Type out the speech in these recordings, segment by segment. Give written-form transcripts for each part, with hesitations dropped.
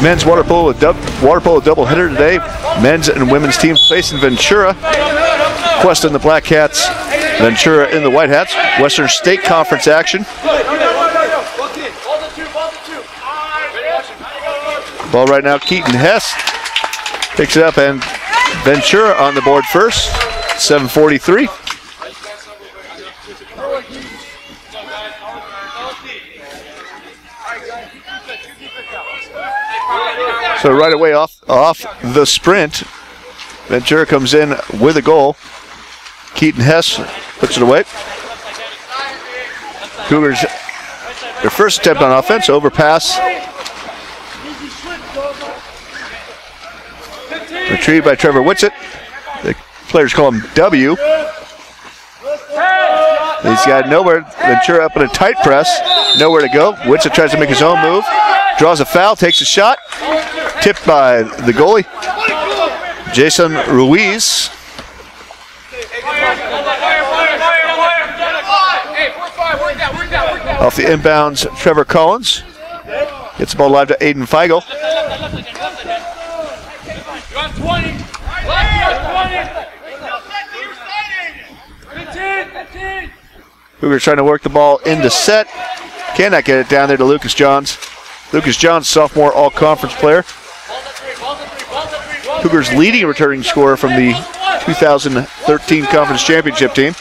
men's water polo doubleheader today. Men's and women's team facing Ventura. Cuesta in the black hats, Ventura in the white hats. Western State Conference action. Ball right now, Keaton Hess picks it up, and Ventura on the board first. 7:43. So right away off the sprint, Ventura comes in with a goal. Keaton Hess puts it away. Cougars, their first attempt on offense, overpass. Retrieved by Trevor Whitsitt. The players call him W. He's got nowhere. Ventura up in a tight press. Nowhere to go. Whitsitt tries to make his own move. Draws a foul, takes a shot. Tipped by the goalie, Jason Ruiz. Off the inbounds, Trevor Collins. Gets the ball live to Aiden Feigl. Cougars trying to work the ball into set. Cannot get it down there to Lucas Johns. Lucas Johns, sophomore all-conference player. Cougars' leading returning scorer from the 2013 conference championship team.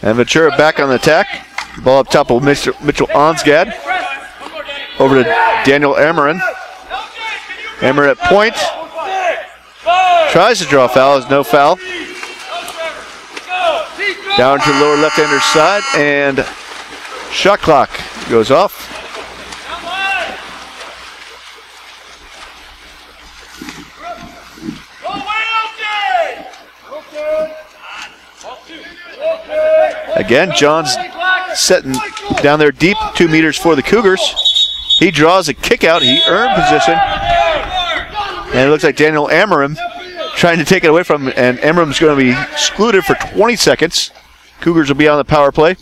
And Ventura back on the attack. Ball up top of Mitchell Onsgad. Over to Daniel Ameren. Ameren at point. Tries to draw a foul, is no foul. Down to the lower left-hander's side, and shot clock goes off. Again, John's setting down there deep, 2 meters for the Cougars. He draws a kick out, he earned position. And it looks like Daniel Ameren trying to take it away from him, and Emeren's going to be excluded for 20 seconds. Cougars will be on the power play.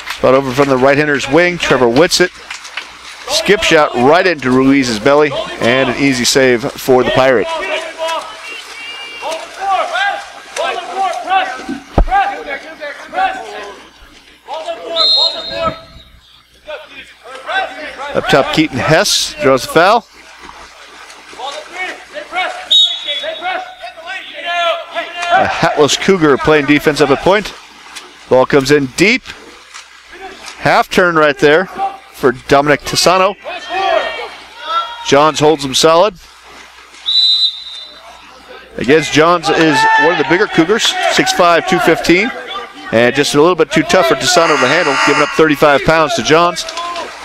Spot over from the right-hander's wing, Trevor Whitsitt. Skip shot right into Ruiz's belly, and an easy save for the Pirate. Up top, Keaton Hess draws the foul. A hatless Cougar playing defense up at point. Ball comes in deep. Half turn right there for Dominic Tassano. Johns holds him solid. Against Johns is one of the bigger Cougars, 6'5", 215. And just a little bit too tough for Tassano to handle, giving up 35 pounds to Johns.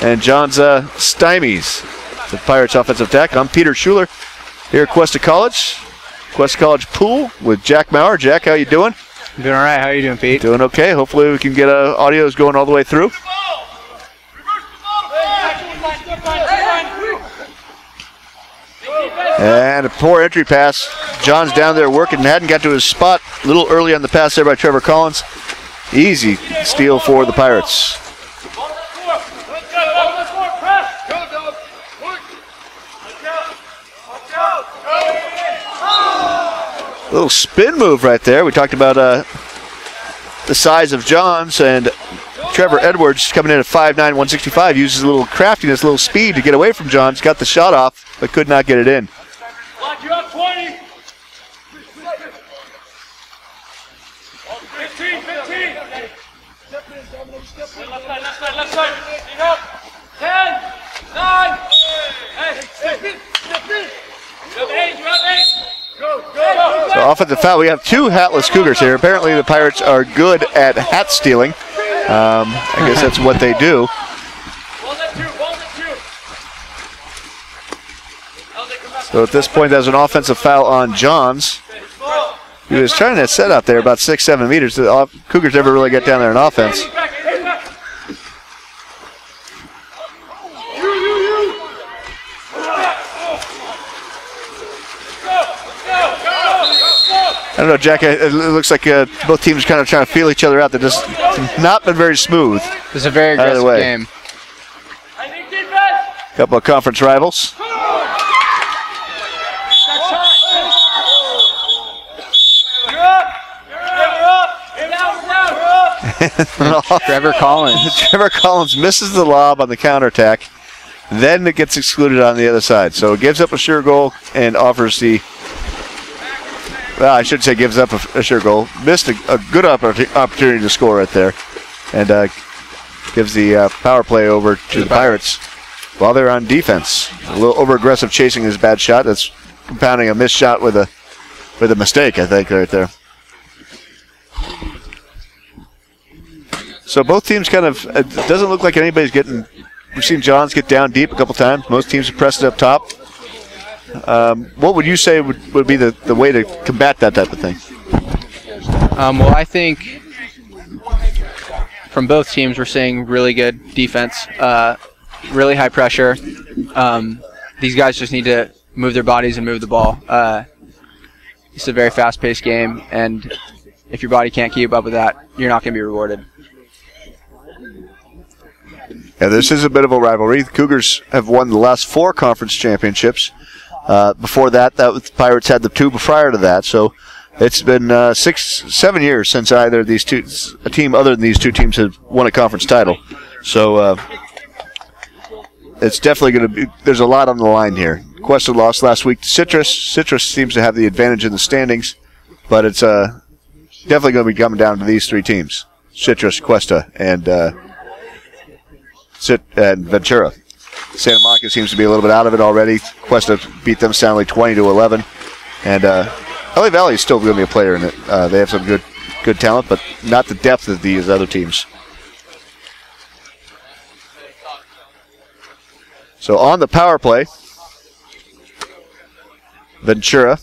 And Johns stymies the Pirates' offensive attack. I'm Peter Schuler here at Cuesta College. Cuesta College pool with Jack Maurer. Jack, how you doing? I'm doing all right. How you doing, Pete? Doing okay. Hopefully we can get audios going all the way through. And a poor entry pass. John's down there working, hadn't got to his spot. A little early on the pass there by Trevor Collins. Easy steal for the Pirates. Little spin move right there. We talked about the size of Johns, and Trevor Edwards coming in at 5'9", 165, uses a little craftiness, a little speed to get away from Johns. Got the shot off, but could not get it in. So offensive foul. We have two hatless Cougars here. Apparently the Pirates are good at hat stealing. I guess that's what they do. So at this point, there's an offensive foul on Johns. He was trying to set out there about 6-7 meters. The Cougars never really get down there in offense. I don't know, Jack. It looks like both teams are kind of trying to feel each other out. They're just not been very smooth. It's a very aggressive game. A couple of conference rivals. Trevor Collins. Trevor Collins misses the lob on the counterattack. Then it gets excluded on the other side. So it gives up a sure goal and offers the... Well, I should say gives up a sure goal. Missed a good opportunity to score right there. And gives the power play over to the Pirates while they're on defense. A little over-aggressive chasing his bad shot. That's compounding a missed shot with a mistake, I think, right there. So both teams kind of, it doesn't look like anybody's getting, we've seen Johns get down deep a couple times. Most teams have pressed it up top. What would you say would be the way to combat that type of thing? Well, I think from both teams we're seeing really good defense, really high pressure. These guys just need to move their bodies and move the ball. It's a very fast-paced game, and if your body can't keep up with that, you're not going to be rewarded. Yeah, this is a bit of a rivalry. The Cougars have won the last 4 conference championships. Before that, the Pirates had the 2 prior to that. So it's been 6-7 years since either of these two, a team other than these two teams, have won a conference title. So it's definitely going to be. There's a lot on the line here. Cuesta lost last week to Citrus. Citrus seems to have the advantage in the standings, but it's definitely going to be coming down to these 3 teams: Citrus, Cuesta, and Ventura. Santa Monica seems to be a little bit out of it already. Cuesta beat them soundly 20-11, and LA Valley is still going to be a player in it. They have some good talent, but not the depth of these other teams. So on the power play, Ventura.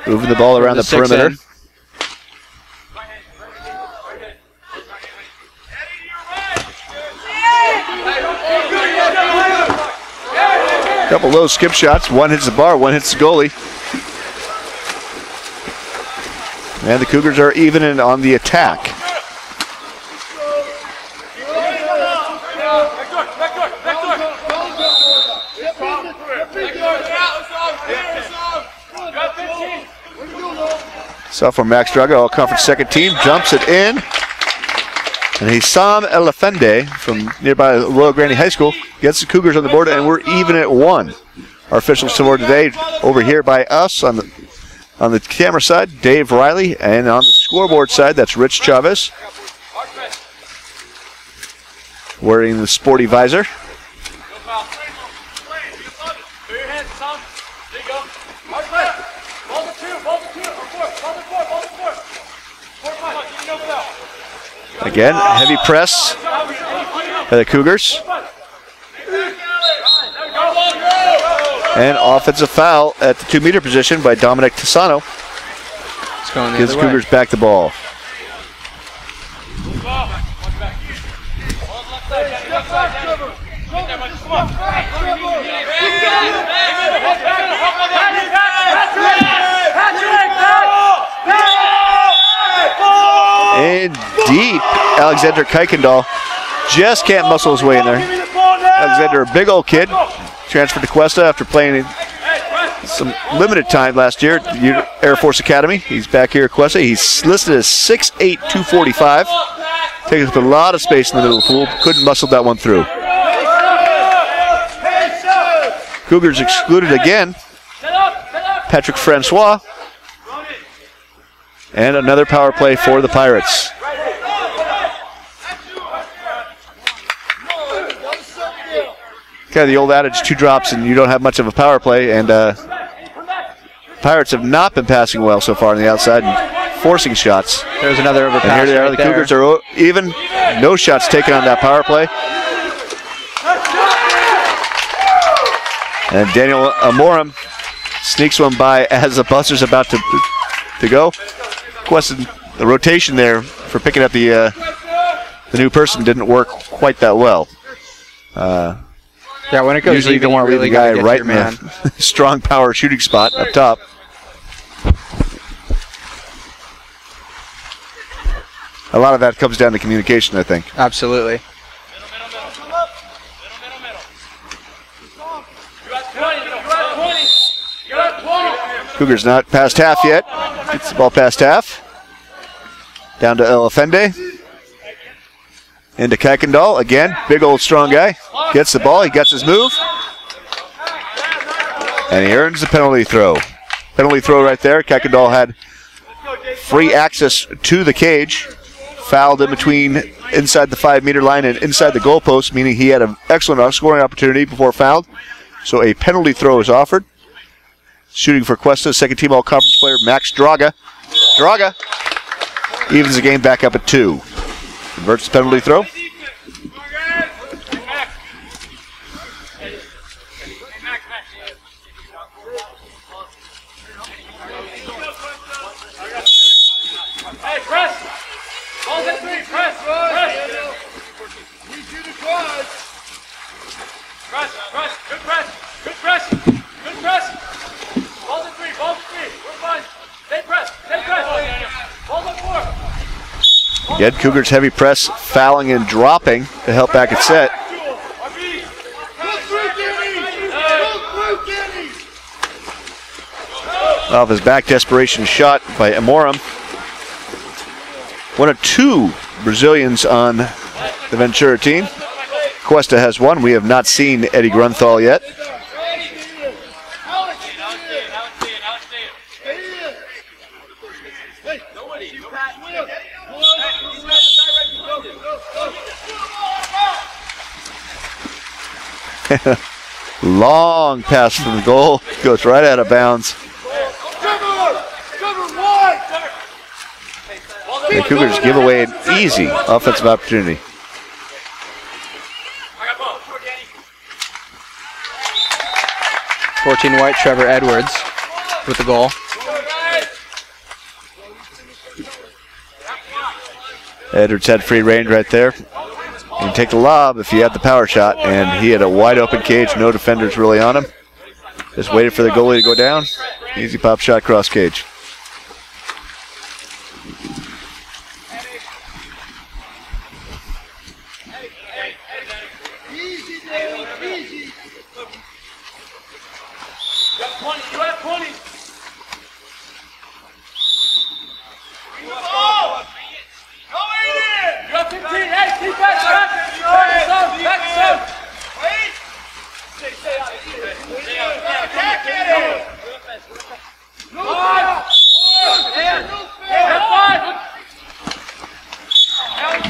Moving the ball around the perimeter. Couple low skip shots. One hits the bar, one hits the goalie. And the Cougars are even in on the attack. Sophomore Max Draga, all-conference second team, jumps it in. And Hissam El Effendi from nearby Royal Grandy High School gets the Cougars on the board, and we're even at 1. Our official score today over here by us on the camera side, Dave Riley, and on the scoreboard side, that's Rich Chavez, wearing the sporty visor. Again, heavy press by the Cougars. And offensive foul at the 2-meter position by Dominic Tassano. Gives the Cougars back the ball. And deep, Alexander Kuykendall just can't muscle his way in there. Alexander, a big old kid, transferred to Cuesta after playing some limited time last year at the Air Force Academy. He's back here at Cuesta. He's listed as 6'8", 245. Taking up a lot of space in the middle of the pool. Couldn't muscle that one through. Cougars excluded again. Patrick Francois. And another power play for the Pirates. Kind of the old adage, 2 drops and you don't have much of a power play, and Pirates have not been passing well so far on the outside and forcing shots. There's another overpass. And here they are, the Cougars are even, no shots taken on that power play. And Daniel Amorum sneaks one by as the buzzer's about to go. Question the rotation there for picking up the new person didn't work quite that well. Yeah, when it goes usually even, you don't want to really leave the guy right in man. the strong power shooting spot up top. A lot of that comes down to communication, I think. Absolutely. Cougars not past half yet. Gets the ball past half. Down to El Efendi. Into Kuykendall. Again, big old strong guy. Gets the ball. He gets his move. And he earns the penalty throw. Penalty throw right there. Kuykendall had free access to the cage. Fouled in between inside the 5-meter line and inside the goalpost, meaning he had an excellent scoring opportunity before fouled. So a penalty throw is offered. Shooting for Cuesta, second team all-conference player, Max Draga. Draga evens the game back up at 2. Converts the penalty throw. Again, Cougars heavy press, fouling and dropping to help back at set. Off his back, desperation shot by Amorum. One of 2 Brazilians on the Ventura team. Cuesta has one. We have not seen Eddie Grunthal yet. Long pass from the goal. Goes right out of bounds. The Cougars give away an easy offensive opportunity. $14 white, Trevor Edwards with the goal. Edwards had free range right there. You can take the lob if you have the power shot, and he had a wide open cage, no defenders really on him. Just waited for the goalie to go down. Easy pop shot cross cage.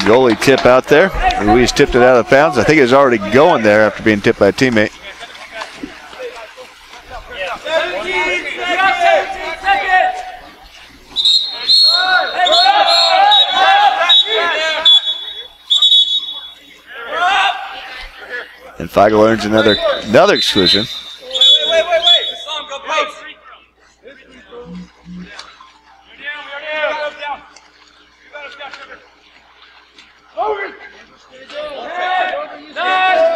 Goalie tip out there. Ruiz tipped it out of bounds. I think it was already going there after being tipped by a teammate. And Feigl earns another exclusion.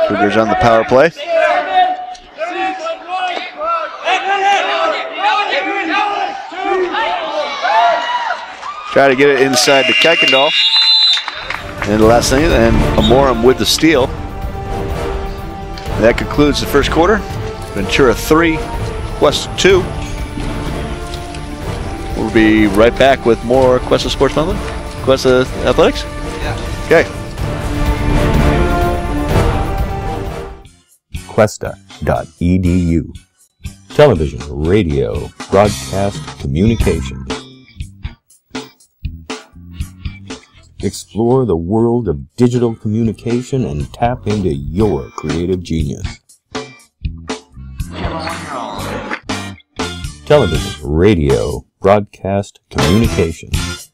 Cougars on the power play. Try to get it inside to Kuykendall. And the last thing, and Amorum with the steal. And that concludes the first quarter. Ventura 3, Cuesta 2. We'll be right back with more Cuesta Sports Monthly. Cuesta Athletics? Yeah. Okay. Cuesta.edu. Television, radio, broadcast, communications. Explore the world of digital communication and tap into your creative genius. Television, radio, broadcast, communications.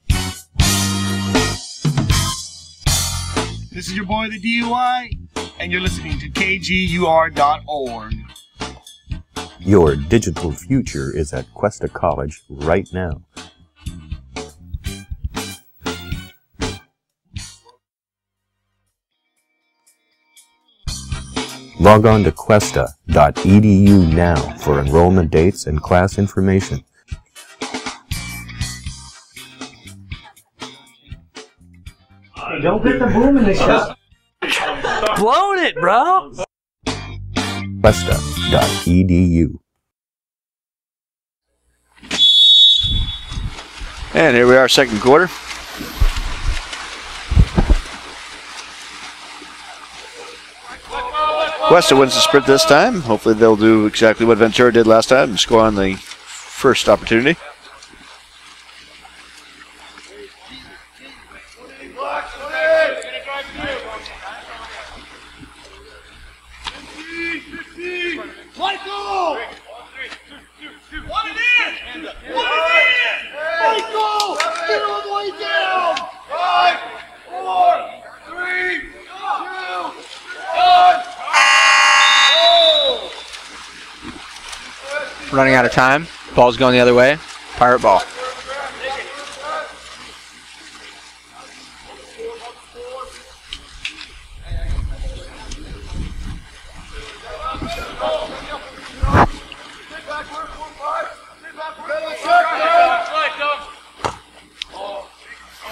This is your boy, the DUI, and you're listening to KGUR.org. Your digital future is at Cuesta College right now. Log on to cuesta.edu now for enrollment dates and class information. Don't put the boom in the shot. Blown it, bro. Cuesta.edu. And here we are, second quarter. Cuesta wins the sprint this time. Hopefully they'll do exactly what Ventura did last time and score on the first opportunity. Running out of time. Ball's going the other way. Pirate ball.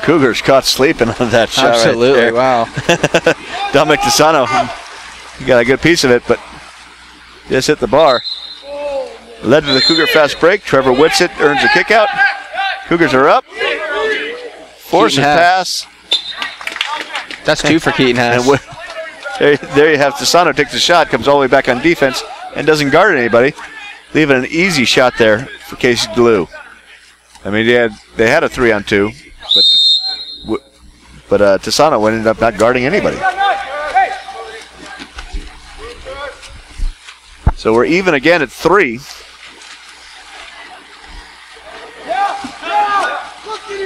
Cougars caught sleeping on that shot. Absolutely, right there. wow. Dominic DeSano got a good piece of it, but just hit the bar. Led to the Cougar fast break. Trevor Whitsitt earns a kick out. Cougars are up. Forces pass. That's two for Keaton Hess. And there you have DeSano takes a shot, comes all the way back on defense, and doesn't guard anybody, leaving an easy shot there for Casey DeLue. I mean, they had a 3-on-2, but DeSano ended up not guarding anybody. So we're even again at 3.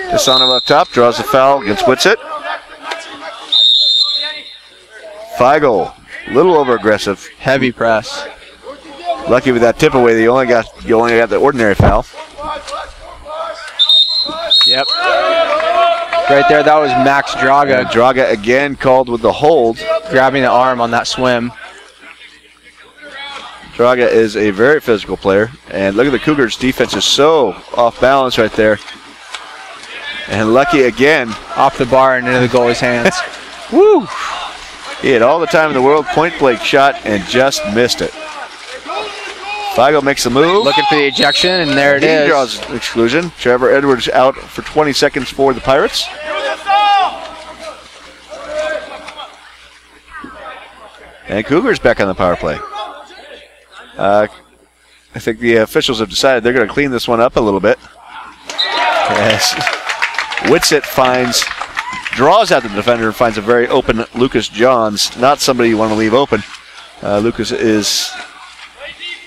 DeSano up top, draws a foul against Whitsitt. Feigl, a little over aggressive. Heavy press. Lucky with that tip away, you only got the ordinary foul. Yep. Right there, that was Max Draga. And Draga again called with the hold. Grabbing the arm on that swim. Draga is a very physical player. And look at the Cougars' defense is so off balance right there. And Lucky again. Off the bar and into the goalie's hands. Woo! He had all the time in the world, point blank shot, and just missed it. Feigl makes a move. Looking for the ejection, and there it is. He draws exclusion. Trevor Edwards out for 20 seconds for the Pirates. And Cougars back on the power play. I think the officials have decided they're going to clean this one up a little bit. Yes. Whitsitt draws out the defender and finds a very open Lucas Johns. Not somebody you want to leave open. Lucas is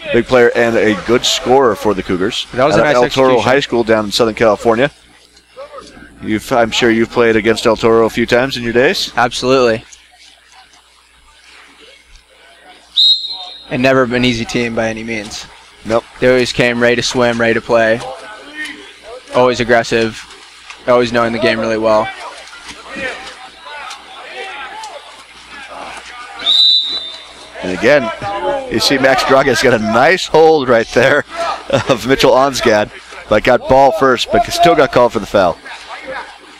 a big player and a good scorer for the Cougars. That was a nice El Toro execution. High School down in Southern California. I'm sure you've played against El Toro a few times in your days. Absolutely. And never been an easy team by any means. Nope. They always came ready to swim, ready to play. Always aggressive. Always knowing the game really well. And again, you see Max Draga's got a nice hold right there of Mitchell Onsgad, but got ball first, but still got called for the foul.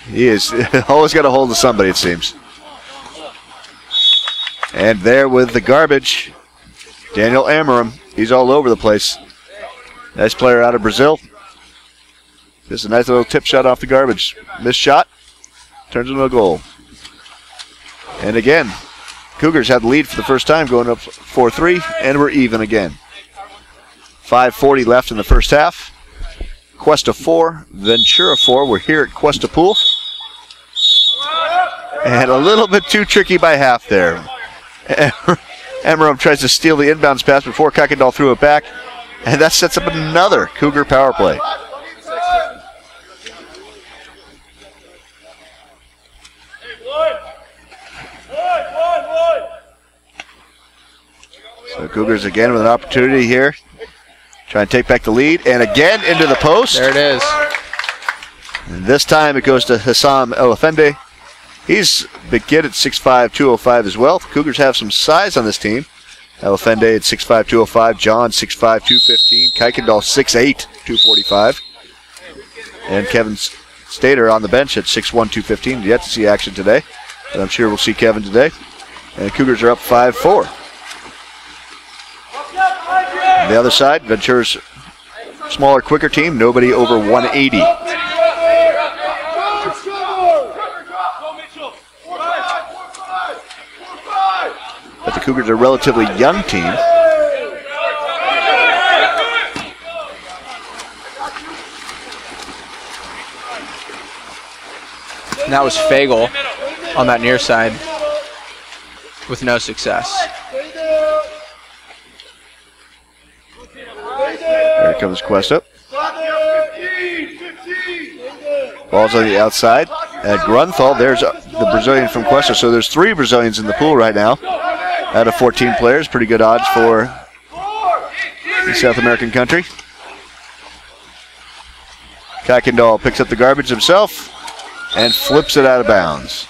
He is always got a hold of somebody, it seems. And there with the garbage, Daniel Amarim. He's all over the place. Nice player out of Brazil. Just a nice little tip shot off the garbage. Missed shot, turns into a goal. And again, Cougars had the lead for the first time, going up 4-3, and we're even again. 5:40 left in the first half. Cuesta 4, Ventura 4. We're here at Cuesta Pool. And a little bit too tricky by half there. Amarim tries to steal the inbounds pass before Kuykendall threw it back, and that sets up another Cougar power play. So Cougars again with an opportunity here Trying to take back the lead, and again into the post. There it is. And this time it goes to Hassam El-Effendi. He's a big kid at 6'5", 205 as well. The Cougars have some size on this team. El-Effendi at 6'5", 205. John 6'5", 215. Kuykendall 6'8", 245. And Kevin Stater on the bench at 6'1", 215. Yet to see action today, but I'm sure we'll see Kevin today. And the Cougars are up 5-4. On the other side, Ventura's smaller, quicker team, nobody over 180. But the Cougars are a relatively young team. And that was Fagel on that near side with no success. There comes Cuesta. Ball's on the outside. At Grunthal, there's the Brazilian from Cuesta. So there's 3 Brazilians in the pool right now out of 14 players. Pretty good odds for the South American country. Kuykendall picks up the garbage himself and flips it out of bounds.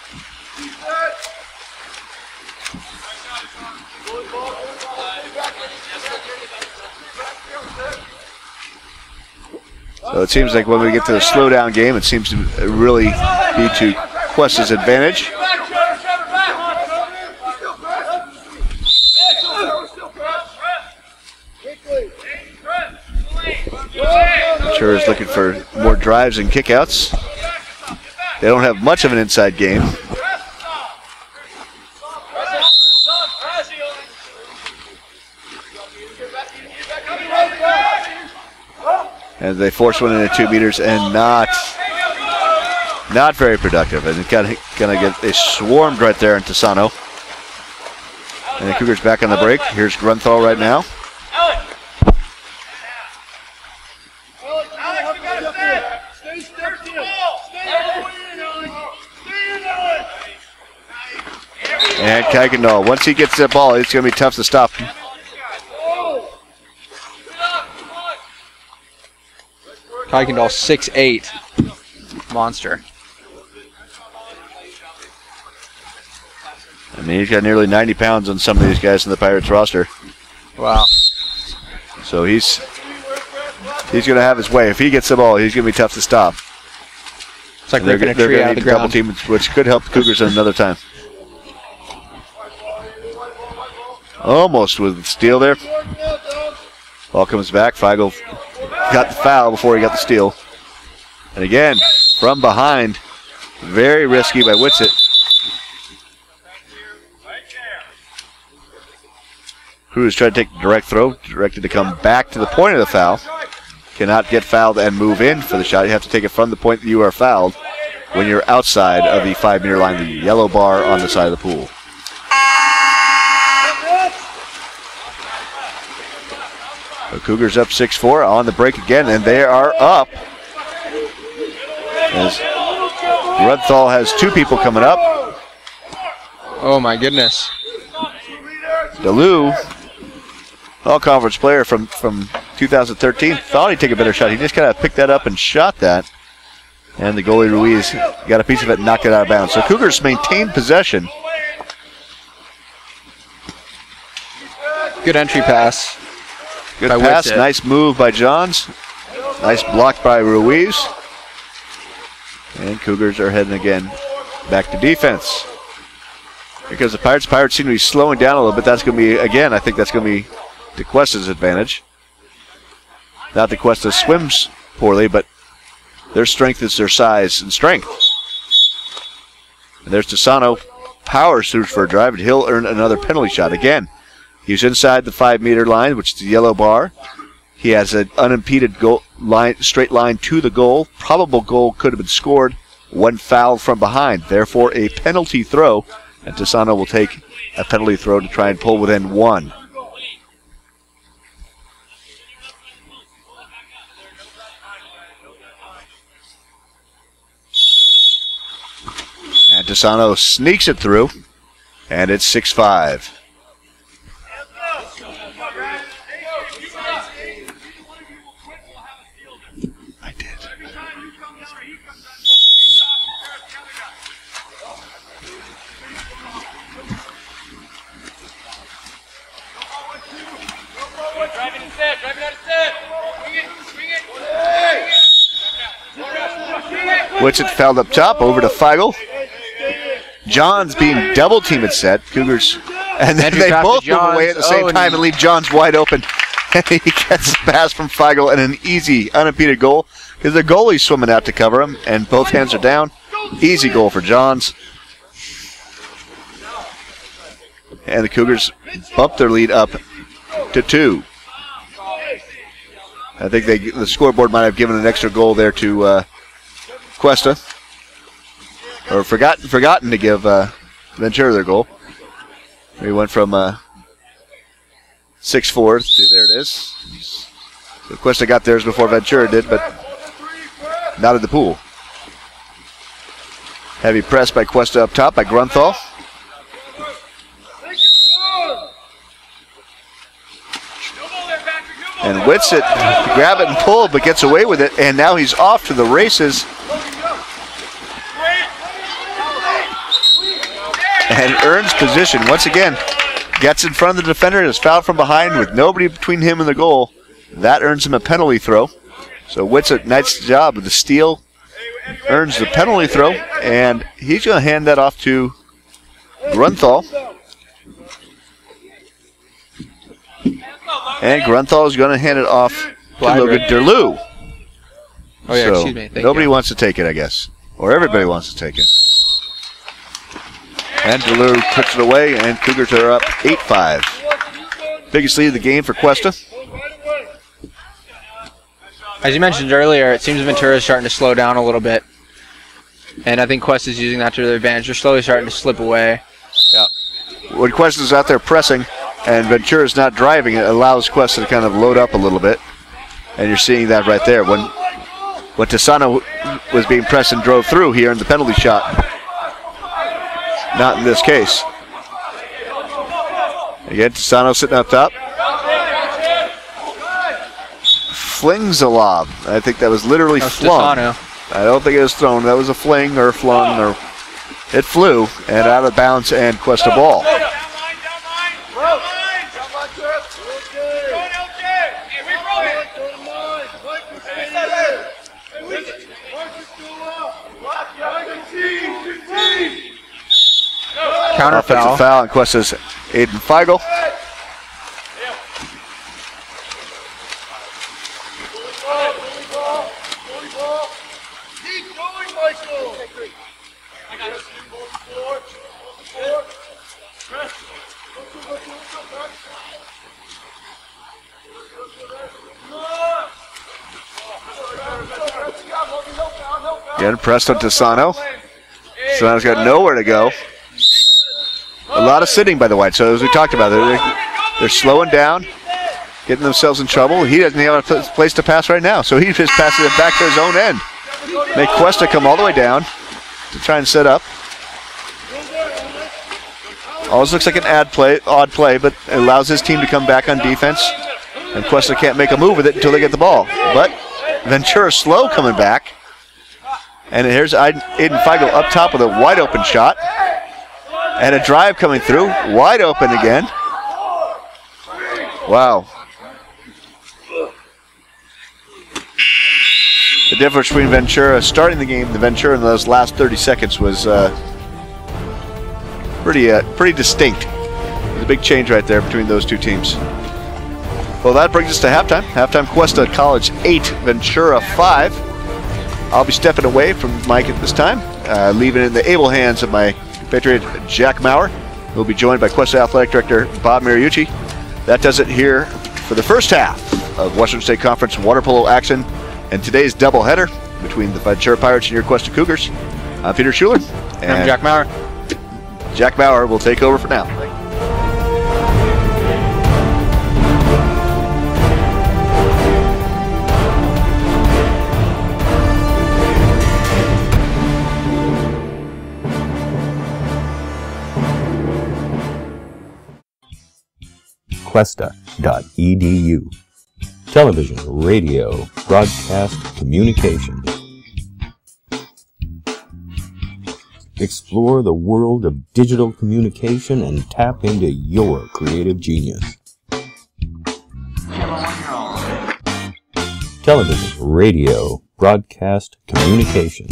So it seems like when we get to the slowdown game, it seems to really be to Cuesta's advantage. Ventura is looking for more drives and kickouts. They don't have much of an inside game. And they force one into 2 meters and not very productive. And they swarmed right there in Tisano. And the Cougars back on the break. Here's Grunthal right now. And Kuykendall, once he gets that ball, it's going to be tough to stop him. Kuykendall 6'8", monster. I mean, he's got nearly 90 pounds on some of these guys in the Pirates roster. Wow. So he's going to have his way. If he gets the ball, he's going to be tough to stop. It's like ripping a tree out of the ground. Double team, which could help the Cougars another time. Almost with the steal there. Ball comes back. Feigl got the foul before he got the steal. And again, from behind, very risky by Whitsitt. Cruz tried to take the direct throw, directed to come back to the point of the foul. Cannot get fouled and move in for the shot. You have to take it from the point that you are fouled when you're outside of the 5-meter line, the yellow bar on the side of the pool. The Cougars up 6-4 on the break again, and they are up. As Grunthal has 2 people coming up. Oh my goodness. DeLue, all-conference player from 2013, thought he'd take a better shot. He just kind of picked that up and shot that. And the goalie Ruiz got a piece of it and knocked it out of bounds. So Cougars maintained possession. Good entry pass. Good pass, nice move by Johns. Nice block by Ruiz. And Cougars are heading again back to defense. Because the Pirates seem to be slowing down a little bit. That's going to be, again, I think that's going to be to Cuesta's advantage. Not that Cuesta swims poorly, but their strength is their size and strength. And there's Tisano, powers through for a drive, and he'll earn another penalty shot. Again, he's inside the 5-meter line, which is the yellow bar. He has an unimpeded goal line, straight line to the goal. Probable goal could have been scored. 1 foul from behind. Therefore, a penalty throw. And Tisano will take a penalty throw to try and pull within 1. And Tisano sneaks it through. And it's 6-5. Witsit fouled up top, over to Feigl. Johns being double teamed at set. Cougars, and then they both move away at the same time and leave Johns wide open. And he gets a pass from Feigl and an easy, unimpeded goal because the goalie's swimming out to cover him, and both hands are down. Easy goal for Johns. And the Cougars bump their lead up to 2. I think the scoreboard might have given an extra goal there to Cuesta, or forgotten to give Ventura their goal. We went from 6-4 to, there it is. So Cuesta got theirs before Ventura did, but not in the pool. Heavy press by Cuesta up top by Grunthal. And Witsit grab it and pull, but gets away with it, and now he's off to the races. And earns position once again. Gets in front of the defender and is fouled from behind with nobody between him and the goal. That earns him a penalty throw. So Witsit, nice job with the steal. Earns the penalty throw, and he's going to hand that off to Grunthal. And Grunthal is going to hand it off to Logan Derlew. Oh, yeah, so excuse me. Nobody wants to take it, I guess. Or everybody wants to take it. And Derlew puts it away, and Cougars are up 8-5. Biggest lead of the game for Cuesta. As you mentioned earlier, it seems Ventura is starting to slow down a little bit. And I think Cuesta is using that to their advantage. They're slowly starting to slip away. Yeah. When Cuesta's out there pressing and Ventura's not driving, it allows Cuesta to kind of load up a little bit. And you're seeing that right there. When Tisano was being pressed and drove through here in the penalty shot. Not in this case. Again, Tisano sitting up top. Flings a lob. I think that was literally flung. Tisano. I don't think it was thrown. That was a fling or flung, or it flew and out of bounds and Cuesta ball. Counter offensive foul, and Cuesta's Aiden Feigl. Again, pressed on Tisano. Tisano's got nowhere to go. A lot of sitting by the Whites. So as we talked about, they're slowing down, getting themselves in trouble. He doesn't have a place to pass right now, so he just passes it back to his own end. Make Cuesta come all the way down to try and set up. Always looks like an odd play, but it allows his team to come back on defense, and Cuesta can't make a move with it until they get the ball. But Ventura slow coming back, and here's Aiden Feigl up top with a wide open shot. And a drive coming through, wide open again. Wow. The difference between Ventura starting the game, the Ventura in those last 30 seconds was pretty distinct. There's a big change right there between those two teams. Well, that brings us to halftime. Halftime, Cuesta College 8, Ventura 5. I'll be stepping away from Mike at this time, leaving it in the able hands of my Patriot Jack Maurer. We'll be joined by Cuesta Athletic Director Bob Mariucci. That does it here for the first half of Western State Conference water polo action and today's doubleheader between the Ventura Pirates and your Cuesta Cougars. I'm Peter Schuler. And I'm Jack Maurer. Jack Maurer will take over for now. Cuesta.edu. Television, radio, broadcast, communications. Explore the world of digital communication and tap into your creative genius. television, radio, broadcast, communication.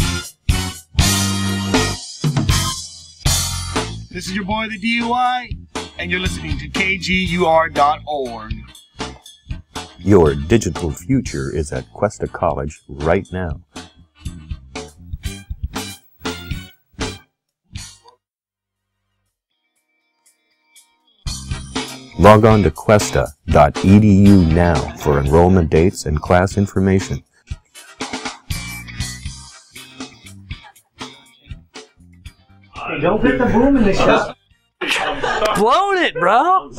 This is your boy, the DUI, and you're listening to KGUR.org. Your digital future is at Cuesta College right now. Log on to cuesta.edu now for enrollment dates and class information. Hey, don't hit the boom in the shot. Blown it, bro.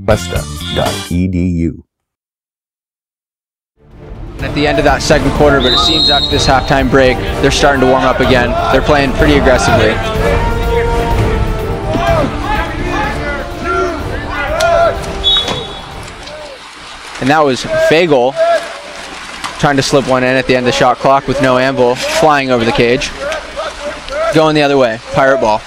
Cuesta.edu. At the end of that second quarter, but it seems after this halftime break, they're starting to warm up again. They're playing pretty aggressively. And that was Fagel trying to slip one in at the end of the shot clock with no anvil, flying over the cage. Going the other way, pirate ball.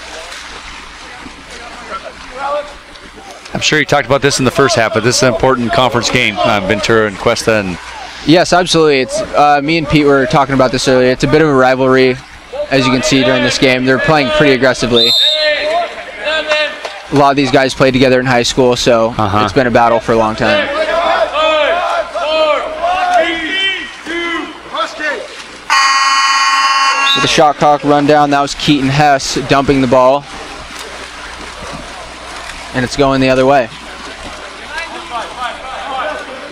I'm sure you talked about this in the first half, but this is an important conference game, Ventura and Cuesta. And yes, absolutely. It's me and Pete were talking about this earlier. It's a bit of a rivalry, as you can see during this game. They're playing pretty aggressively. A lot of these guys played together in high school, so it's been a battle for a long time. With the shot clock rundown, that was Keaton Hess dumping the ball. And it's going the other way.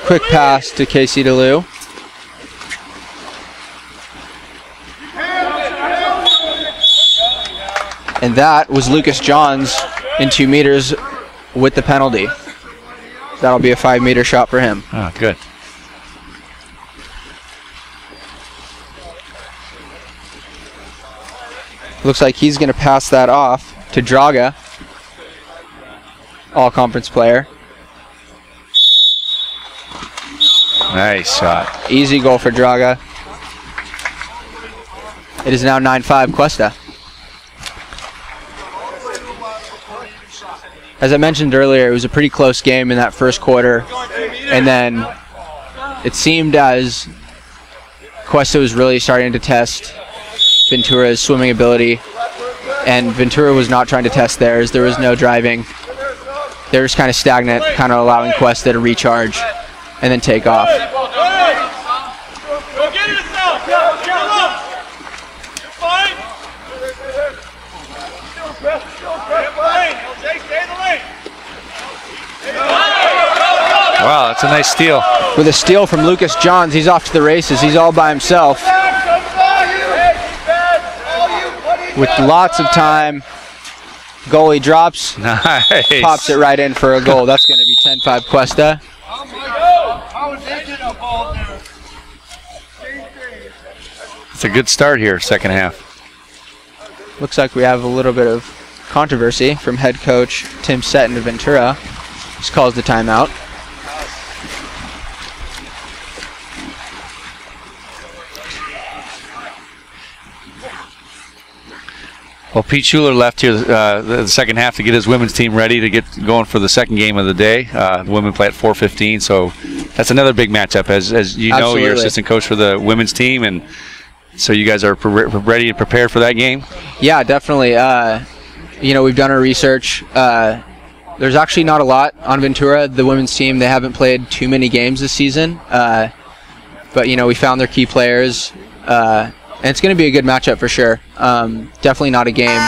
Quick pass to Casey DeLu. And that was Lucas Johns in 2 meters with the penalty. That'll be a 5-meter shot for him. Oh, good. Looks like he's going to pass that off to Draga, all-conference player. Nice shot. Easy goal for Draga. It is now 9-5 Cuesta. As I mentioned earlier, it was a pretty close game in that first quarter, and then it seemed as Cuesta was really starting to test Ventura's swimming ability, and Ventura was not trying to test theirs. There was no driving. They were just kind of stagnant, kind of allowing Cuesta to recharge and then take off. Wow, that's a nice steal. With a steal from Lucas Johns, he's off to the races. He's all by himself. With lots of time, goalie drops, Nice. pops it right in for a goal. That's going to be 10-5 Cuesta. It's a good start here, second half. Looks like we have a little bit of controversy from head coach Tim Setton of Ventura. Just calls the timeout. Well, Pete Schuler left here the second half to get his women's team ready to get going for the second game of the day. The women play at 4:15, so that's another big matchup. As you know, you're assistant coach for the women's team, and so you guys are ready and prepared for that game? Yeah, definitely. You know, we've done our research. There's actually not a lot on Ventura. The women's team, they haven't played too many games this season. But, you know, we found their key players. And it's going to be a good matchup for sure. Definitely not a game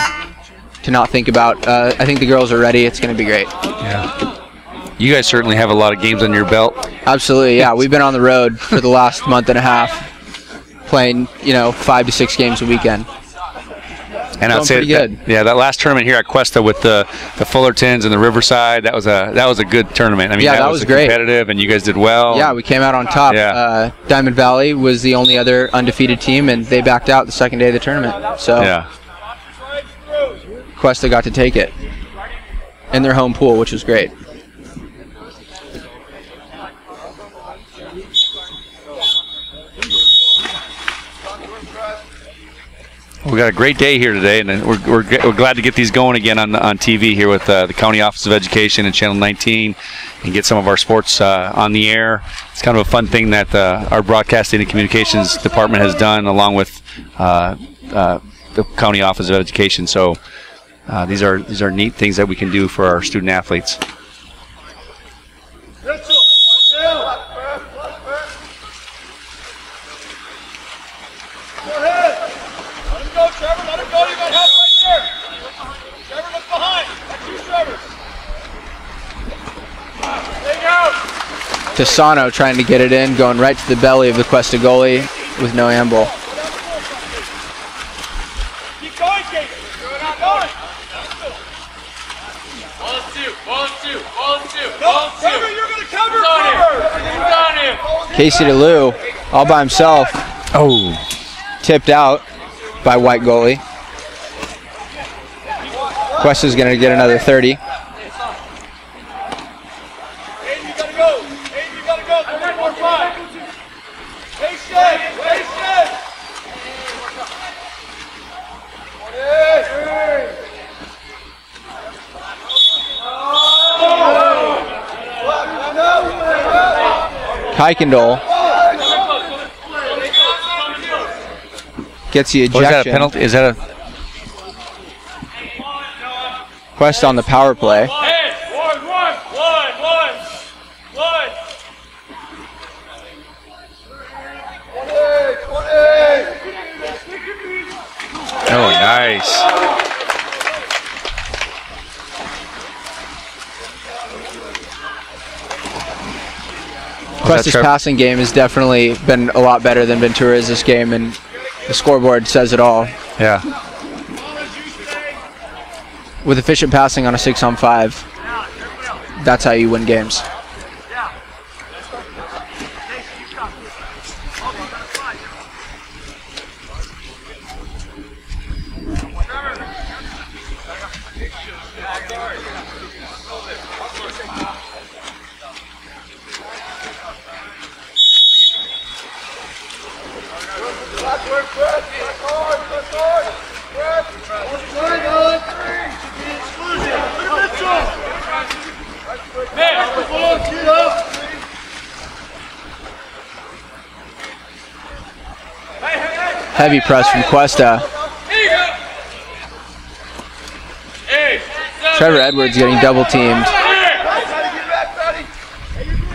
to not think about. I think the girls are ready. It's going to be great. Yeah. You guys certainly have a lot of games on your belt. Absolutely, yeah. We've been on the road for the last month and a half, playing, you know, 5 to 6 games a weekend. And I'd say that last tournament here at Cuesta with the Fullertons and the Riverside, that was a good tournament. I mean, yeah, that was great. Competitive, and you guys did well. Yeah, we came out on top. Yeah. Diamond Valley was the only other undefeated team, and they backed out the second day of the tournament. So yeah. Cuesta got to take it in their home pool, which was great. We got a great day here today, and we're glad to get these going again on TV here with the County Office of Education and Channel 19, and get some of our sports on the air. It's kind of a fun thing that our Broadcasting and Communications Department has done, along with the County Office of Education. So these are neat things that we can do for our student athletes. Tisano trying to get it in, going right to the belly of the Cuesta goalie with no handball. Keep going, Casey. Keep going. Ball two. Cover, you're going to cover. Casey DeLu all by himself. Oh. Tipped out by white goalie. Cuesta's going to get another 30. Kuykendall gets the ejection. Oh, is that a penalty? Is that a Cuesta on the power play? One. Oh, nice. Cuesta's passing game has definitely been a lot better than Ventura's this game, and the scoreboard says it all. Yeah. With efficient passing on a 6-on-5, that's how you win games. Heavy press from Cuesta. Trevor Edwards getting double teamed.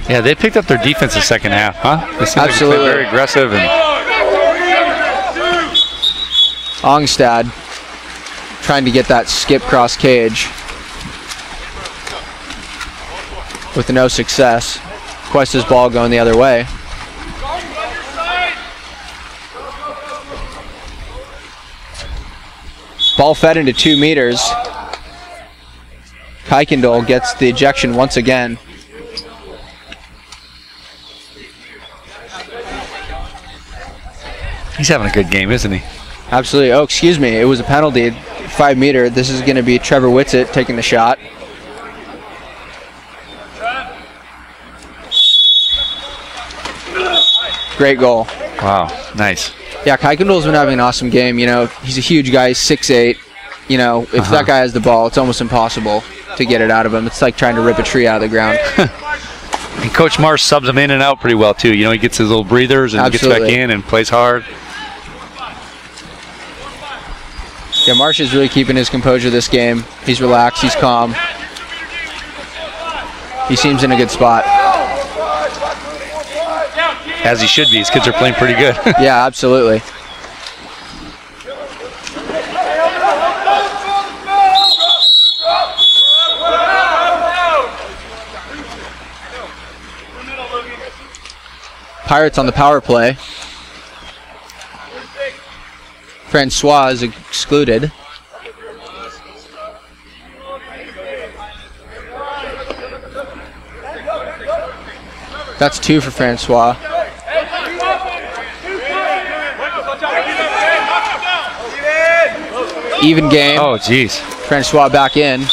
Yeah, they picked up their defense the second half, huh? They seemed Absolutely. like very aggressive. And Ongstad trying to get that skip cross cage with no success. Cuesta's ball going the other way. Ball fed into 2 meters. Kuykendall gets the ejection once again. he's having a good game, isn't he? Absolutely. Oh, excuse me. It was a penalty. 5 meter. This is going to be Trevor Whitsitt taking the shot. Great goal. Wow, nice. Yeah, Kuykendall's been having an awesome game. You know, he's a huge guy, 6'8". You know, if that guy has the ball, it's almost impossible to get it out of him. It's like trying to rip a tree out of the ground. And Coach Marsh subs him in and out pretty well, too. You know, he gets his little breathers and Absolutely. gets back in and plays hard. Yeah, Marsh is really keeping his composure this game. He's relaxed. He's calm. He seems in a good spot. As he should be. His kids are playing pretty good. Yeah, absolutely. Pirates on the power play. Francois is excluded. That's 2 for Francois. Even game. Oh, geez. Francois back in.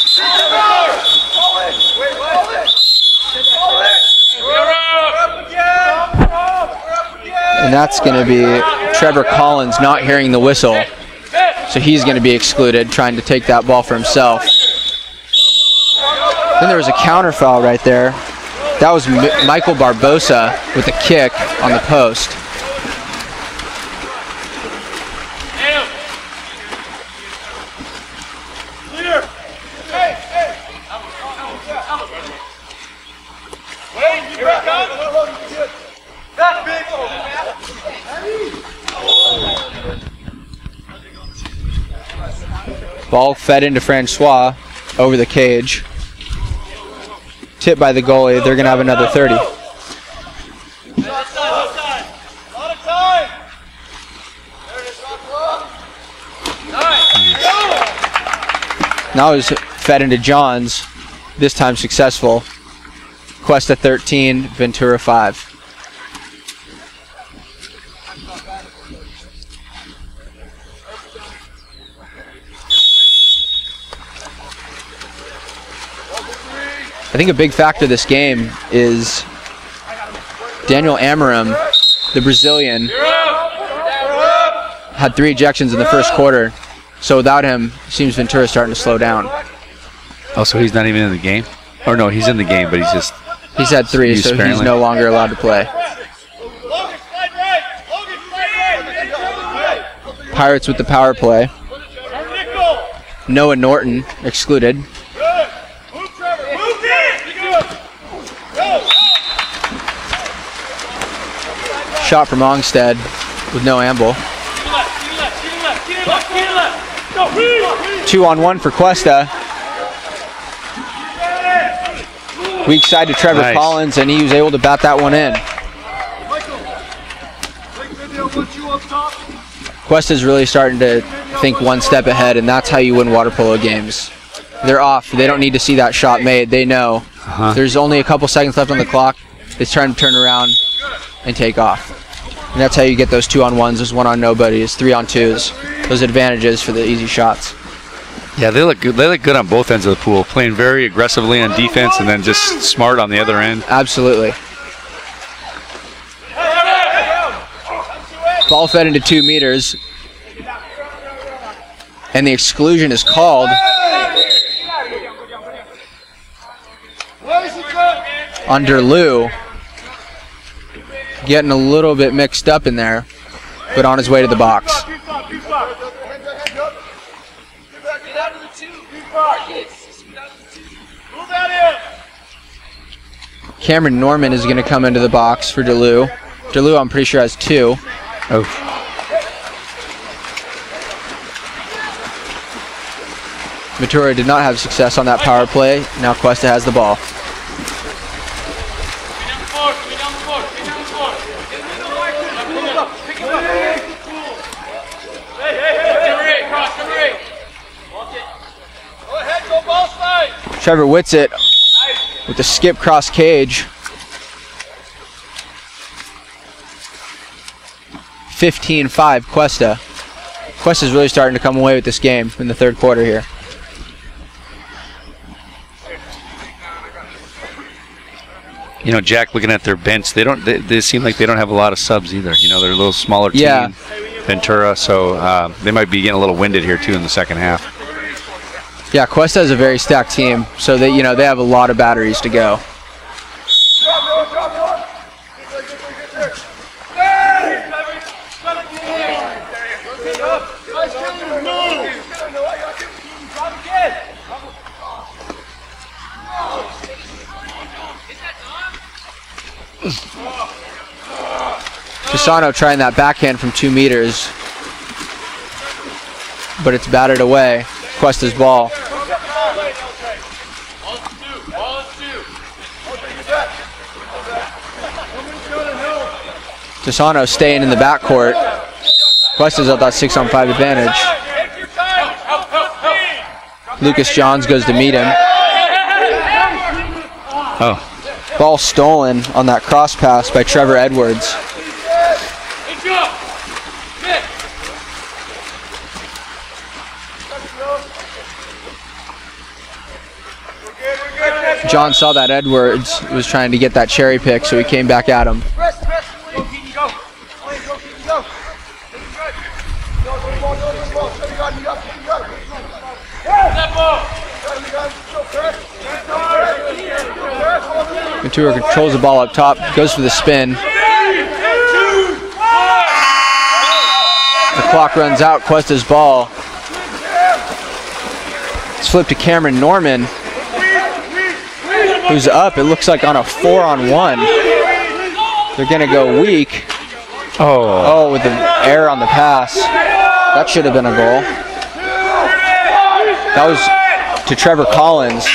And that's going to be Trevor Collins not hearing the whistle. So he's going to be excluded, trying to take that ball for himself. Then there was a counter foul right there. That was Michael Barbosa with a kick on the post. Ball fed into Francois over the cage. Tipped by the goalie. They're going to have another 30. Now it's fed into Johns. This time successful. Cuesta 13, Ventura 5. I think a big factor of this game is Daniel Amarim, the Brazilian, had 3 ejections in the first quarter. So without him, it seems Ventura's starting to slow down. Oh, so he's not even in the game? Or no, he's in the game, but he's just... He's had 3, so he's no longer allowed to play. Pirates with the power play. Noah Norton excluded. Shot from Ongstead with no amble. 2-on-1 for Cuesta. Weak side to Trevor Collins, and he was able to bat that one in. Cuesta's really starting to think one step ahead, and that's how you win water polo games. They're off. They don't need to see that shot made. They know. There's only a couple seconds left on the clock. It's trying to turn around and take off. And that's how you get those 2-on-1s, those 1-on-nobodies, 3-on-2s, those advantages for the easy shots. Yeah, they look good. They look good on both ends of the pool, playing very aggressively on defense and then just smart on the other end. Absolutely. Ball fed into 2 meters. And the exclusion is called under Lou. Getting a little bit mixed up in there, but on his way to the box. Cameron Norman is going to come into the box for DeLu. DeLu, I'm pretty sure, has 2. Oh. Ventura did not have success on that power play. Now Cuesta has the ball. Trevor Whitsitt with the skip cross cage. 15-5 Cuesta. Cuesta's really starting to come away with this game in the third quarter here. You know, Jack, looking at their bench, they seem like they don't have a lot of subs either. You know, they're a little smaller team, Ventura, so they might be getting a little winded here too in the second half. Yeah, Cuesta is a very stacked team, so they have a lot of batteries to go. Pisano trying that backhand from 2 meters, but it's batted away. Cuesta's ball. Pisano staying in the backcourt. Cuesta's at that 6-on-5 advantage. Lucas Johns goes to meet him. Oh. Ball stolen on that cross pass by Trevor Edwards. John saw that Edwards was trying to get that cherry pick, so he came back at him. Ventura controls the ball up top, goes for the spin. The clock runs out, Cuesta's ball. It's flipped to Cameron Norman, who's up, it looks like on a 4-on-1. They're gonna go weak. Oh, with the error on the pass. That should have been a goal. That was to Trevor Collins.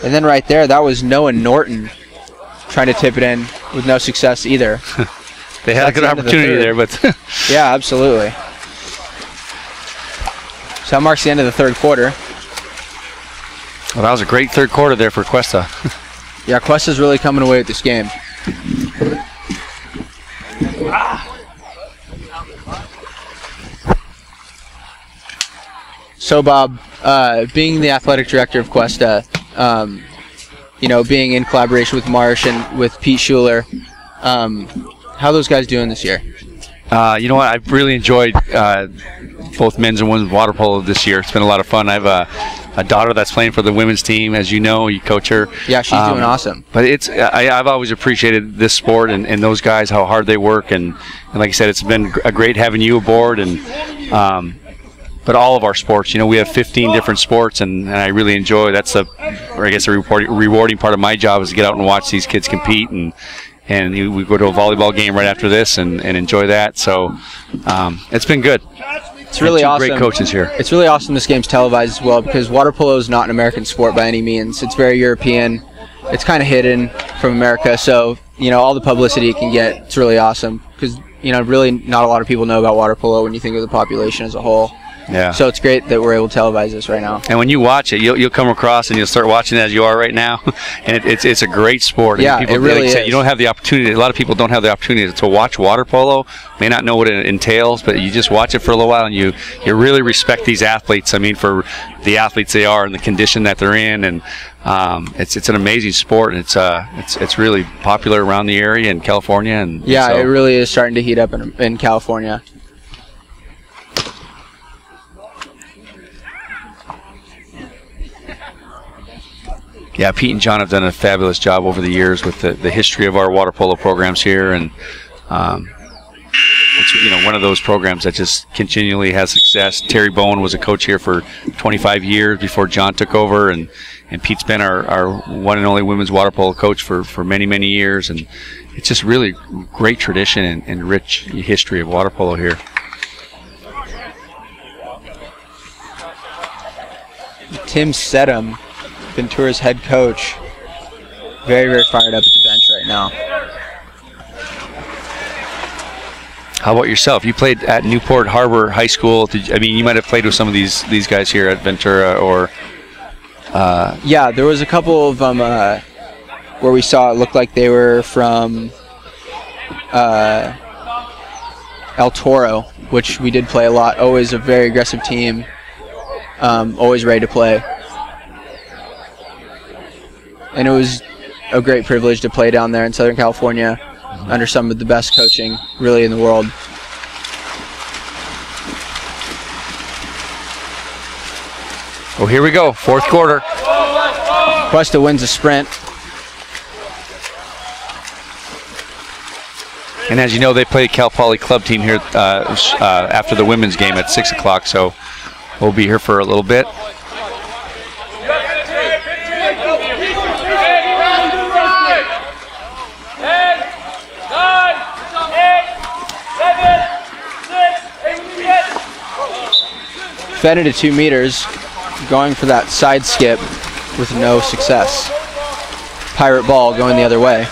And then right there, that was Noah Norton trying to tip it in with no success either. They had a good opportunity there, but yeah, absolutely. So that marks the end of the third quarter. Well, that was a great third quarter there for Cuesta. Yeah, Cuesta's really coming away with this game. So, Bob, being the athletic director of Cuesta, you know, being in collaboration with Marsh and with Pete Schuler, how are those guys doing this year? You know what? I've really enjoyed both men's and women's water polo this year. It's been a lot of fun. I have a daughter that's playing for the women's team, as you know. You coach her. Yeah, she's doing awesome. But I've always appreciated this sport and those guys, how hard they work. And like I said, it's been a great having you aboard. But all of our sports, you know, we have 15 different sports, and I really enjoy. That's the rewarding part of my job is to get out and watch these kids compete, and we go to a volleyball game right after this and enjoy that. So it's been good. It's really awesome. Great coaches here. It's really awesome this game's televised as well, because water polo is not an American sport by any means. It's very European. It's kind of hidden from America, so you know, all the publicity it can get, it's really awesome, because you know, really not a lot of people know about water polo when you think of the population as a whole. Yeah. So it's great that we're able to televise this right now. And when you watch it, you'll come across and you'll start watching it as you are right now, and it's a great sport. Yeah, people, it really like is. You don't have the opportunity. A lot of people don't have the opportunity to watch water polo. May not know what it entails, but you just watch it for a little while, and you really respect these athletes. I mean, for the athletes they are and the condition that they're in, and it's an amazing sport. And it's really popular around the area in California. And yeah, so, it really is starting to heat up in California. yeah, Pete and John have done a fabulous job over the years with the history of our water polo programs here, and it's one of those programs that just continually has success. Terry Bowen was a coach here for 25 years before John took over, and Pete's been our one and only women's water polo coach for many years, and it's just really great tradition and rich history of water polo here. Tim Sedum, Ventura's head coach, very fired up at the bench right now. How about yourself? You played at Newport Harbor High School. You might have played with some of these guys here at Ventura, or yeah, there was a couple of them where we saw it looked like they were from El Toro, which we did play a lot. Always a very aggressive team, always ready to play. And it was a great privilege to play down there in Southern California under some of the best coaching really in the world. Well, here we go, fourth quarter. Cuesta wins a sprint. And as you know, they play Cal Poly club team here after the women's game at 6 o'clock, so we'll be here for a little bit. Fed into 2 meters, going for that side skip with no success. Pirate ball going the other way.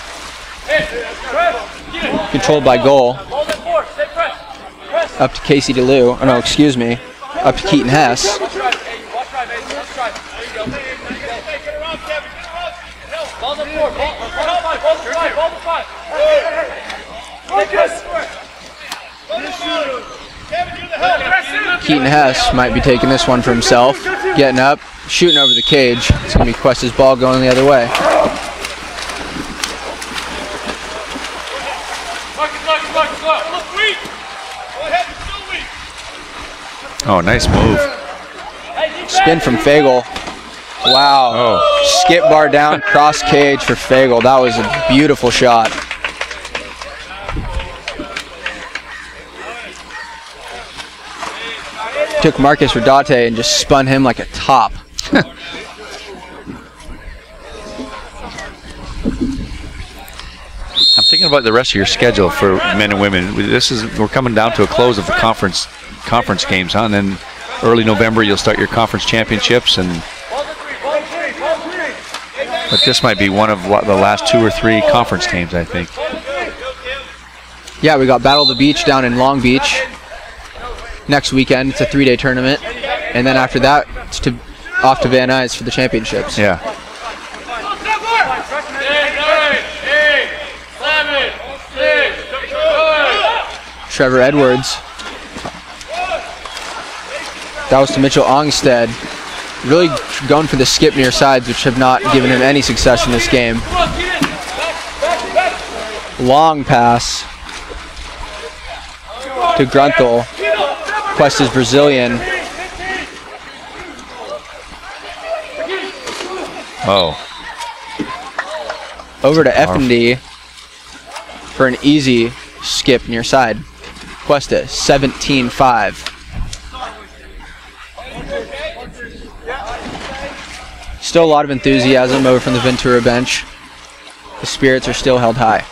Controlled by goal. Up to Casey DeLue. Oh no, excuse me. Up to Keaton Hess. Keaton Hess might be taking this one for himself. Getting up, shooting over the cage. It's going to be Cuesta's ball going the other way. Oh, nice move. Spin from Fagel. Wow. Oh. Skip bar down, cross cage for Fagel. That was a beautiful shot. Took Marcus Rodate and just spun him like a top. I'm thinking about the rest of your schedule for men and women. We're coming down to a close of the conference games, huh? And then early November you'll start your conference championships, but this might be one of the last 2 or 3 conference games, I think. Yeah, we got Battle of the Beach down in Long Beach next weekend. It's a 3-day tournament, and then after that it's off to Van Nuys for the championships. Yeah. Trevor Edwards. That was to Mitchell Ongstead. Really going for the skip near sides, which have not given him any success in this game. Long pass to Grunthal. Cuesta's Brazilian. Oh. Over to Effendy for an easy skip near side. Cuesta, 17-5. Still a lot of enthusiasm over from the Ventura bench. The spirits are still held high.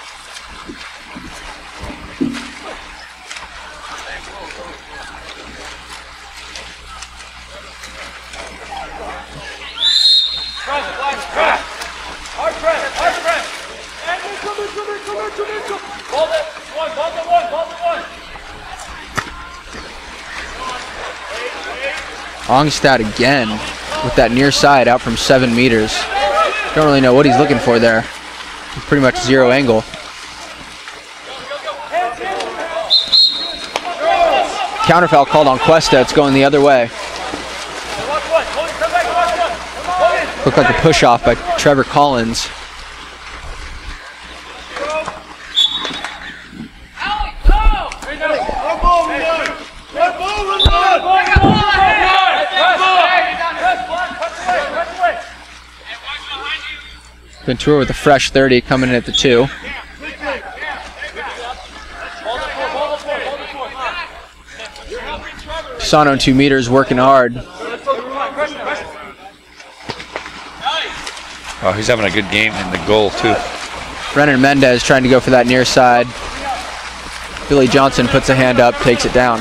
Ongstad again with that near side out from 7 meters. Don't really know what he's looking for there. Pretty much zero angle. Counterfoul called on Cuesta. It's going the other way. Looked like a push off by Trevor Collins. Ventura with a fresh 30 coming in at the 2. Sano 2 meters working hard. Oh, he's having a good game in the goal too. Brennan Mendez trying to go for that near side. Billy Johnson puts a hand up, takes it down.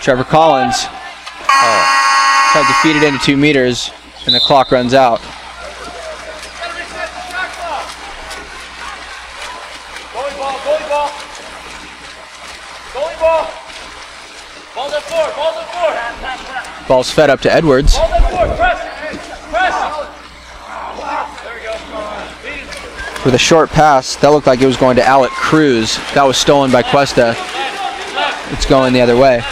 Trevor Collins tried to feed it into 2 meters, and the clock runs out. Ball's fed up to Edwards. With a short pass, that looked like it was going to Alec Cruz. That was stolen by Cuesta. It's going the other way.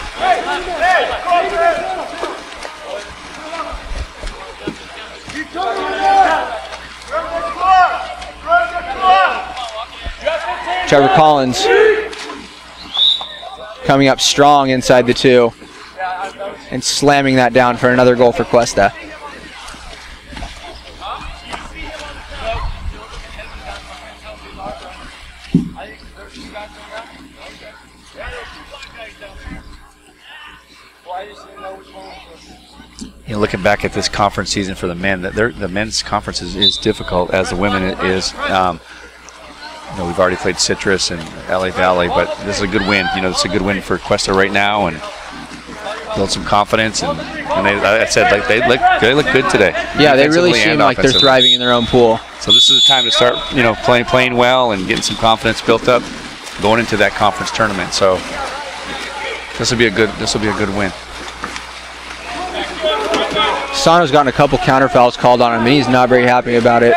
Trevor Collins coming up strong inside the 2 and slamming that down for another goal for Cuesta. You know, looking back at this conference season for the men, the men's conference is difficult as the women is. You know, we've already played Citrus and LA Valley, but this is a good win. You know, it's a good win for Cuesta right now, and build some confidence. And I said, like they look good today. Yeah, they really seem like they're thriving in their own pool. So this is the time to start, you know, playing well and getting some confidence built up going into that conference tournament. So this will be a good win. Sano's gotten a couple counter fouls called on him, and he's not very happy about it.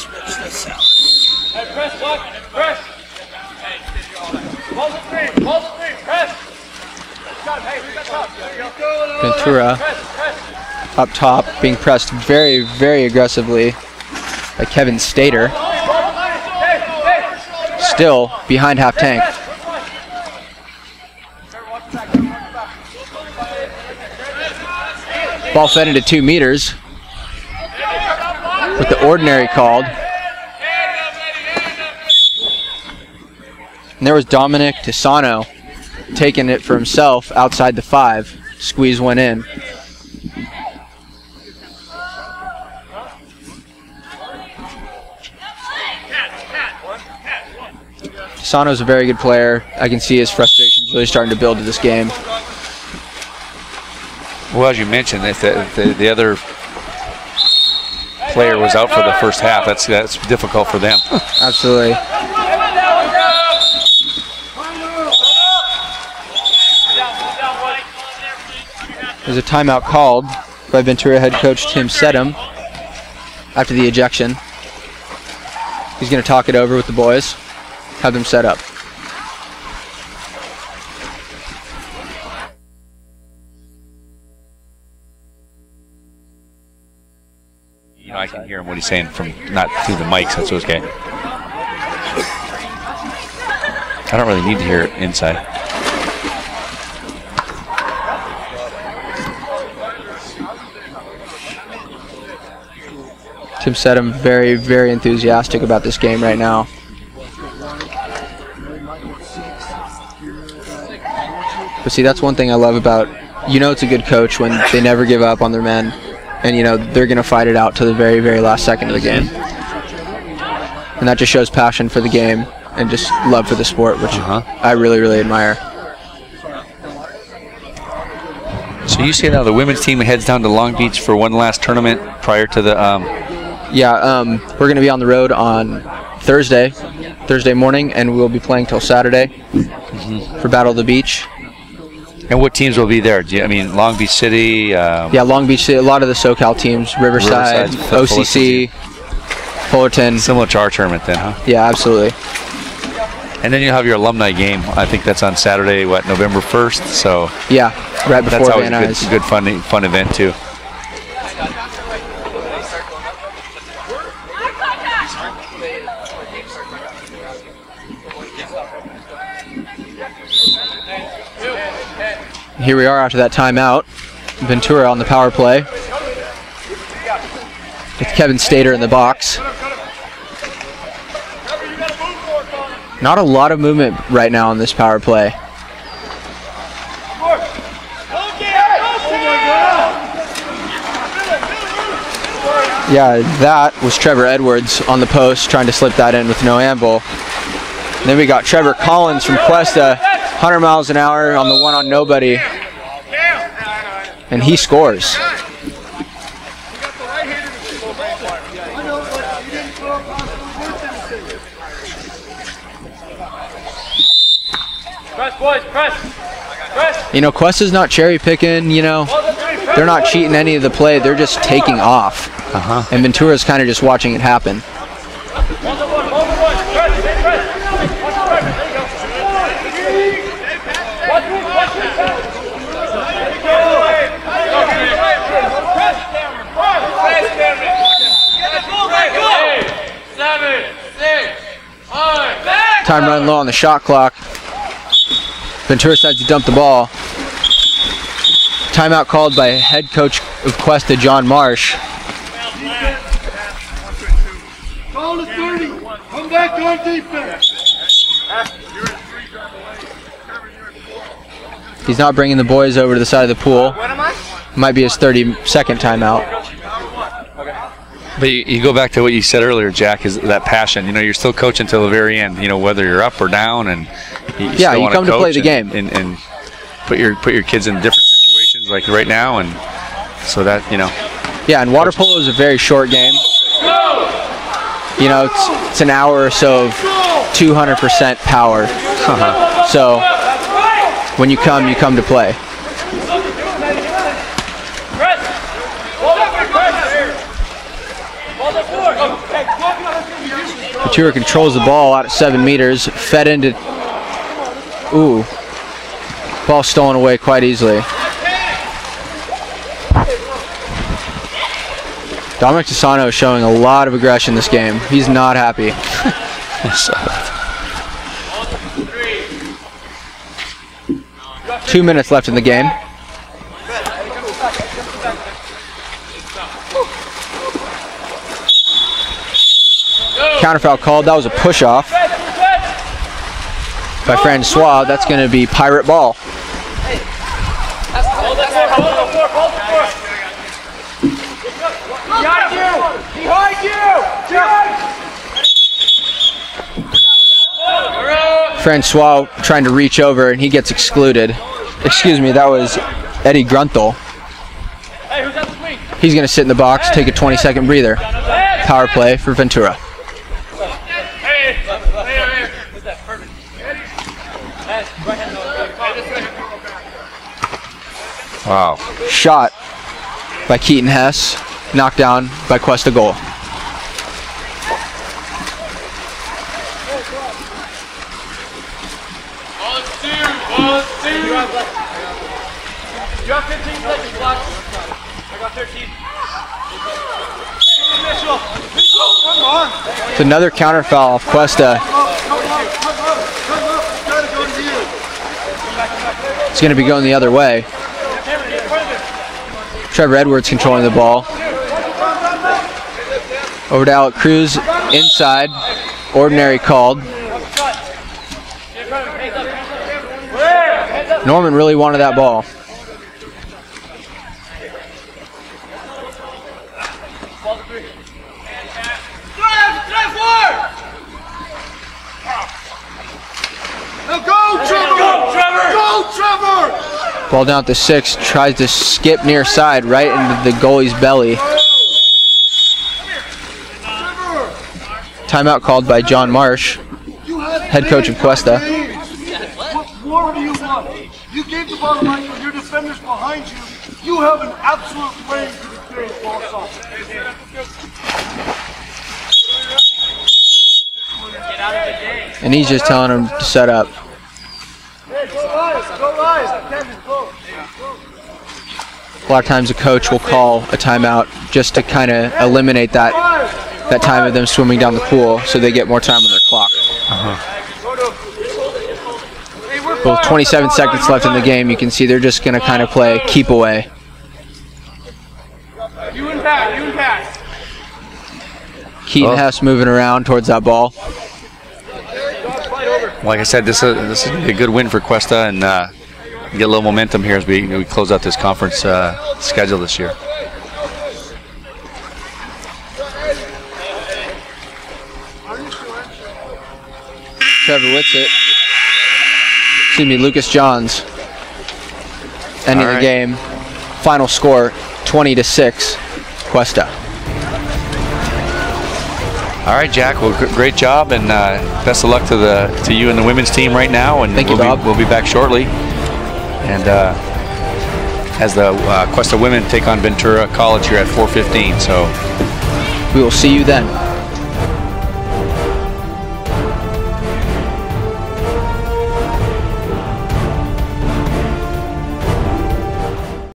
Hey, press, block, press. Hold the three, press. Hey, we got top. Ventura up top, being pressed very, very aggressively by Kevin Stater. Still behind half tank. Ball fed into 2 meters with the ordinary called. And there was Dominic Tisano taking it for himself outside the 5. Squeeze one in. Tisano's a very good player. I can see his frustrations really starting to build to this game. Well, as you mentioned, if the other player was out for the first half, that's difficult for them. Absolutely. There's a timeout called by Ventura head coach Tim Sedum after the ejection. He's going to talk it over with the boys, have them set up. You know, I can hear him what he's saying from not through the mics. That's okay. I don't really need to hear it inside. Tim Sedum very, very enthusiastic about this game right now. But see, that's one thing I love about, it's a good coach when they never give up on their men. And, they're going to fight it out to the very, very last second of the game. And that just shows passion for the game and just love for the sport, which I really, really admire. So you say now the women's team heads down to Long Beach for one last tournament prior to the... we're going to be on the road on Thursday morning, and we'll be playing till Saturday for Battle of the Beach. And what teams will be there? Long Beach City? Long Beach City, a lot of the SoCal teams, Riverside, OCC, Fullerton. Similar to our tournament then, huh? Yeah, absolutely. And then you'll have your alumni game. I think that's on Saturday, November 1st? So yeah, right before that's always Van Nuys. a good fun event too. Here we are after that timeout. Ventura on the power play with Kevin Stater in the box. Not a lot of movement right now on this power play. Yeah, that was Trevor Edwards on the post trying to slip that in with no handball. And then we got Trevor Collins from Cuesta, 100 miles an hour on the one on nobody. And he scores. Press, boys, press. Cuesta's not cherry picking, they're not cheating any of the play, they're just taking off. And Ventura's kind of just watching it happen. Time running low on the shot clock. Ventura decides to dump the ball. Timeout called by head coach of Cuesta, John Marsh. Call the 30. Come back on defense. He's not bringing the boys over to the side of the pool. Might be his 32nd timeout. But you go back to what you said earlier, Jack, is that passion. You're still coaching until the very end, whether you're up or down. And you come to play the game. And put your kids in different situations like right now. And so that, Yeah, and water polo is a very short game. It's an hour or so of 200% power. So when you come to play. Ventura controls the ball out at 7 meters. Fed into... Ooh. Ball stolen away quite easily. Dominic Tassano is showing a lot of aggression this game. He's not happy. Two minutes left in the game. Counterfoul called. That was a push-off by Francois. That's going to be Pirate ball. Francois trying to reach over, and he gets excluded. Excuse me, that was Eddie Grunthal. He's going to sit in the box, take a 20-second breather. Power play for Ventura. Wow. Shot by Keaton Hess, knocked down by Cuesta goal. You have 15 seconds left. I got 13. Come on. It's another counterfoul off Cuesta. It's going to be going the other way. Trevor Edwards controlling the ball. Over to Alec Cruz, inside. Ordinary called. Norman really wanted that ball. Go, Trevor! Go, Trevor! Go, Trevor! Ball down at the 6, tries to skip near side right into the goalie's belly. Timeout called by John Marsh, head coach of Cuesta. What more do you want? You gave the ball to Michael, your defenders behind you. You have an absolute way to the ball soft. And he's just telling him to set up. A lot of times a coach will call a timeout just to kind of eliminate that time of them swimming down the pool so they get more time on their clock. With 27 seconds left in the game, you can see they're just going to kind of play keep away. You and pass. Keaton Hess moving around towards that ball. Like I said, this is a good win for Cuesta, and get a little momentum here as we close out this conference schedule this year. Trevor Whitsitt. Excuse me, Lucas Johns ending the game. Final score 20-6, Cuesta. All right, Jack. Well, great job, and best of luck to you and the women's team right now. And Thank you, Bob. We'll be back shortly. And as the Cuesta women take on Ventura College here at 4:15. So we will see you then.